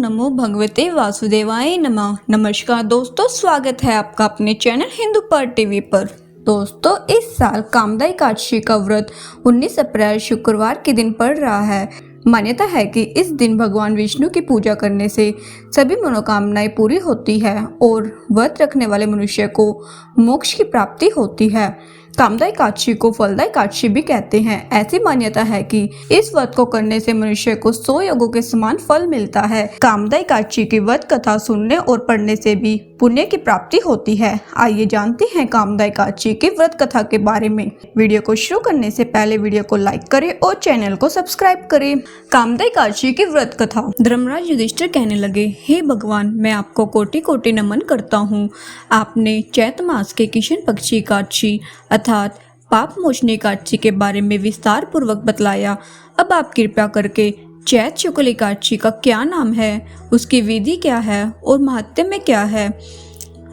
नमो भगवते वासुदेवाय नमः। नमस्कार दोस्तों, स्वागत है आपका अपने चैनल हिंदू पर टीवी पर। दोस्तों, इस साल कामदा एकादशी का व्रत 19 अप्रैल शुक्रवार के दिन पड़ रहा है। मान्यता है कि इस दिन भगवान विष्णु की पूजा करने से सभी मनोकामनाएं पूरी होती है और व्रत रखने वाले मनुष्य को मोक्ष की प्राप्ति होती है। कामदा एकादशी को फलदा एकादशी भी कहते हैं। ऐसी मान्यता है कि इस व्रत को करने से मनुष्य को 100 योगों के समान फल मिलता है। कामदा एकादशी की व्रत कथा सुनने और पढ़ने से भी पुण्य की प्राप्ति होती है। आइए जानते हैं कामदा एकादशी की व्रत कथा के बारे में। वीडियो को शुरू करने से पहले वीडियो को लाइक करें और चैनल को सब्सक्राइब करें। कामदा एकादशी की व्रत कथा। धर्मराज युधिष्ठिर कहने लगे, हे भगवान, मैं आपको कोटि कोटि नमन करता हूँ। आपने चैत्र मास के कृष्ण पक्ष एकादशी अर्थात पाप मोचनी एकादशी के बारे में विस्तार पूर्वक बतलाया। अब आप कृपया करके चैत्र शुक्ल एकादशी का क्या नाम है, उसकी विधि क्या है और महात्म्य क्या है।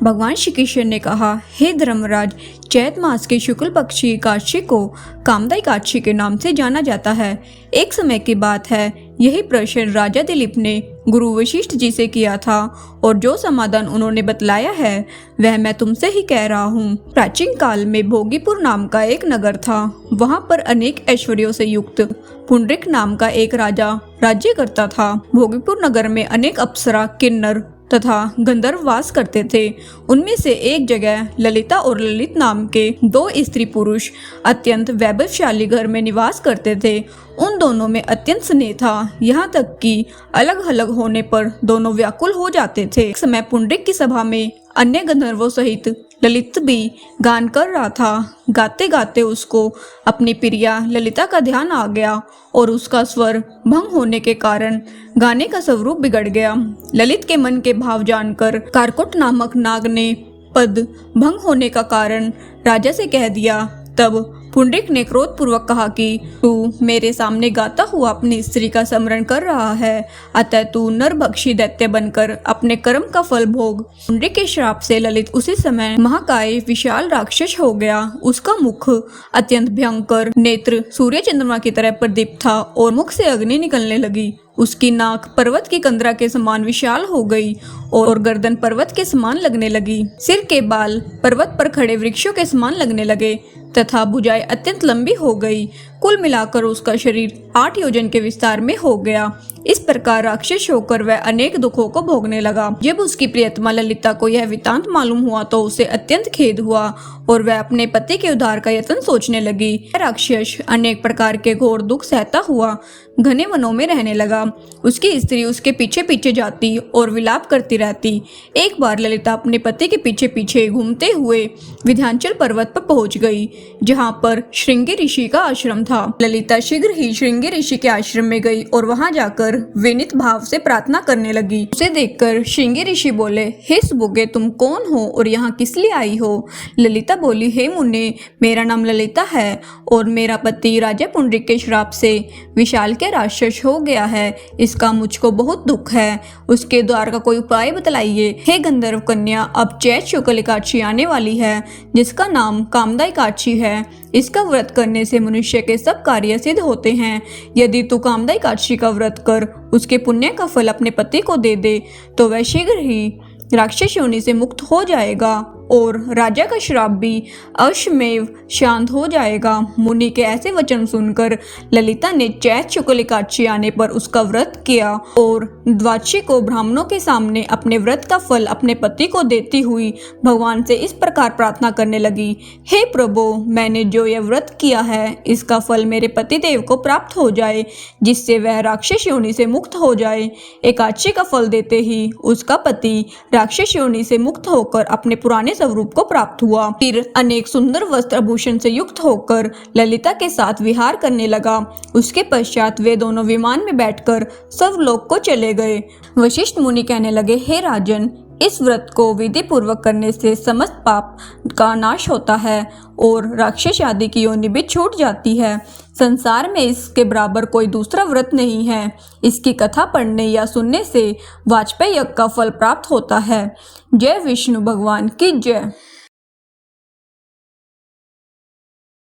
भगवान श्री कृष्ण ने कहा, हे धर्मराज, चैत्र मास के शुक्ल पक्षी एकादशी को कामदा एकादशी के नाम से जाना जाता है। एक समय की बात है, यही प्रश्न राजा दिलीप ने गुरु वशिष्ठ जी से किया था और जो समाधान उन्होंने बतलाया है वह मैं तुमसे ही कह रहा हूँ। प्राचीन काल में भोगीपुर नाम का एक नगर था। वहाँ पर अनेक ऐश्वर्यों से युक्त पुंडरीक नाम का एक राजा राज्य करता था। भोगीपुर नगर में अनेक अप्सरा, किन्नर तथा गंधर्व वास करते थे। उनमें से एक जगह ललिता और ललित नाम के 2 स्त्री पुरुष अत्यंत वैभवशाली घर में निवास करते थे। उन दोनों में अत्यंत स्नेह था, यहाँ तक कि अलग अलग होने पर दोनों व्याकुल हो जाते थे। एक समय पुंडरीक की सभा में अन्य गंधर्वों सहित ललित भी गान कर रहा था। गाते गाते उसको अपनी प्रिया ललिता का ध्यान आ गया और उसका स्वर भंग होने के कारण गाने का स्वरूप बिगड़ गया। ललित के मन के भाव जानकर कारकुट नामक नाग ने पद भंग होने का कारण राजा से कह दिया। तब पुंडरीक ने क्रोध पूर्वक कहा कि तू मेरे सामने गाता हुआ अपनी स्त्री का स्मरण कर रहा है, अतः तू नरभक्षी दैत्य बनकर अपने कर्म का फल भोग। पुंडरीक के श्राप से ललित उसी समय महाकाय विशाल राक्षस हो गया। उसका मुख अत्यंत भयंकर, नेत्र सूर्य चंद्रमा की तरह प्रदीप्त था और मुख से अग्नि निकलने लगी। उसकी नाक पर्वत की कंदरा के समान विशाल हो गई और गर्दन पर्वत के समान लगने लगी। सिर के बाल पर्वत पर खड़े वृक्षों के समान लगने लगे तथा भुजाएं अत्यंत लंबी हो गई। कुल मिलाकर उसका शरीर 8 योजन के विस्तार में हो गया। इस प्रकार राक्षस होकर वह अनेक दुखों को भोगने लगा। जब उसकी प्रियतमा ललिता को यह वृतांत मालूम हुआ तो उसे अत्यंत खेद हुआ और वह अपने पति के उद्धार का यत्न सोचने लगी। राक्षस अनेक प्रकार के घोर दुख सहता हुआ घने वनों में रहने लगा। उसकी स्त्री उसके पीछे पीछे जाती और विलाप करती रहती। एक बार ललिता अपने पति के पीछे पीछे घूमते हुए विंध्याचल पर्वत पर पहुंच गई, जहां पर श्रृंगी ऋषि का आश्रम था। ललिता शीघ्र ही श्रृंगी ऋषि के आश्रम में गई और वहां जाकर विनीत भाव से प्रार्थना करने लगी। उसे देखकर श्रृंगी ऋषि बोले, हे सुबुगे, तुम कौन हो और यहाँ किस लिए आई हो। ललिता बोली, हे मुने, मेरा नाम ललिता है और मेरा पति राजा पुंडरीक के श्राप से विशाल के राक्षस हो गया है। इसका मुझको बहुत दुख है। उसके द्वार का कोई उपाय बतलाइए। हे गंधर्व कन्या, अब चैत्र शुक्ल एकादशी आने वाली है जिसका नाम कामदा एकादशी है। इसका व्रत करने से मनुष्य के सब कार्य सिद्ध होते हैं। यदि तू कामदा एकादशी का व्रत कर उसके पुण्य का फल अपने पति को दे दे तो वह शीघ्र ही राक्षस योनि से मुक्त हो जाएगा और राजा का श्राप भी अवश्यमेव शांत हो जाएगा। मुनि के ऐसे वचन सुनकर ललिता ने चैत्र शुक्ल एकादशी आने पर उसका व्रत किया और द्वादशी को ब्राह्मणों के सामने अपने व्रत का फल अपने पति को देती हुई भगवान से इस प्रकार प्रार्थना करने लगी, हे प्रभु, मैंने जो यह व्रत किया है इसका फल मेरे पति देव को प्राप्त हो जाए, जिससे वह राक्षस योनि से मुक्त हो जाए। एकादशी का फल देते ही उसका पति राक्षस योनि से मुक्त होकर अपने पुराने स्वरूप को प्राप्त हुआ। फिर अनेक सुंदर वस्त्र आभूषण से युक्त होकर ललिता के साथ विहार करने लगा। उसके पश्चात वे दोनों विमान में बैठकर स्वर्गलोक को चले गए। वशिष्ठ मुनि कहने लगे, हे राजन, इस व्रत को विधि पूर्वक करने से समस्त पाप का नाश होता है और राक्षस आदि की योनि भी छूट जाती है। संसार में इसके बराबर कोई दूसरा व्रत नहीं है। इसकी कथा पढ़ने या सुनने से वाजपेयी यज्ञ का फल प्राप्त होता है। जय विष्णु भगवान की जय।